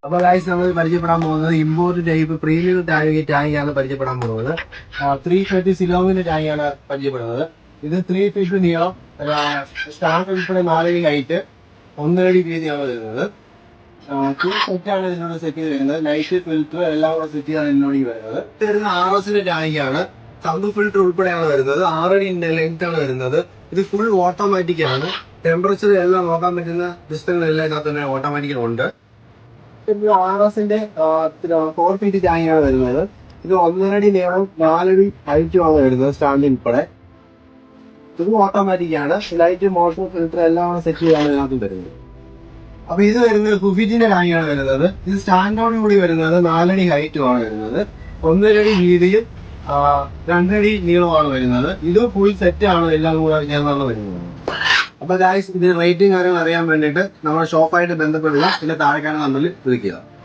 അപ്പോൾ ഗൈസ് നമ്മൾ പരിചയപ്പെടാൻ പോകുന്നത് ഇമ്പോർട്ട് ടൈപ്പ് പ്രീമിയം ടാങ്കാണ് പരിചയപ്പെടാൻ പോകുന്നത്. 330 സിലോമിന്റെ ടാങ്കാണ് പരിചയപ്പെടുന്നത്. ഇത് 3 ഫീറ്റ് നീളം, സ്റ്റാൻഡ് ഉൾപ്പെടെ 4 അടി ഹൈറ്റ്, 1 അടി വീതിയാണ് വരുന്നത്. ഫുൾ സെറ്റാണ് ഇതിനോട് സെറ്റ് ചെയ്ത് വരുന്നത്. ലൈറ്റ് ഫിൽറ്റർ എല്ലാം കൂടെ സെറ്റ് ചെയ്താണ് ഇതിനോട് വരുന്നത്. ഇത് വരുന്ന RS ടാങ്കാണ്. സൗണ്ട് ഫിൽറ്റർ ഉൾപ്പെടെയാണ് വരുന്നത്. 6 അടി ലെങ്ത് ആണ് വരുന്നത്. ഇത് ഫുൾ ഓട്ടോമാറ്റിക് ആണ്. ടെമ്പറേച്ചർ എല്ലാം നോക്കാൻ പറ്റുന്ന സിസ്റ്റങ്ങളെല്ലാം ഇതിനകത്ത് തന്നെ ഓട്ടോമാറ്റിക്കൽ ഉണ്ട്. RSന്റെ 4 ഫീറ്റ് ടാങ്കാണ് വരുന്നത്. ഇത് 1.5 അടി നീളം, 4 അടി ഹൈറ്റുമാണ് വരുന്നത് സ്റ്റാൻഡ് ഉൾപ്പെടെ. ഇത് ഓട്ടോമാറ്റിക് ആണ്. ലൈറ്റ്, മോട്ടോർ, ഫിൽറ്റർ എല്ലാം സെറ്റ് ചെയ്താണ് ഇതിനകത്ത് വരുന്നത്. അപ്പൊ ഇത് വരുന്നത് കുഫിറ്റിന്റെ ടാങ്കാണ് വരുന്നത്. ഇത് സ്റ്റാൻഡോട് കൂടി വരുന്നത് 4 അടി ഹൈറ്റുമാണ് വരുന്നത്. 1.5 അടി വീതിയും 2 അടി നീളമാണ് വരുന്നത്. ഇത് ഫുൾ സെറ്റ് ആണ്, എല്ലാം കൂടെ ചേർന്നാണ് വരുന്നത്. അപ്പൊ ഗൈസ്, ഇതിന് റേറ്റും കാര്യങ്ങൾ അറിയാൻ വേണ്ടിയിട്ട് നമ്മുടെ ഷോപ്പായിട്ട് ബന്ധപ്പെടുക. പിന്നെ താഴെക്കാണ് നമ്പറിൽ വിളിക്കുക.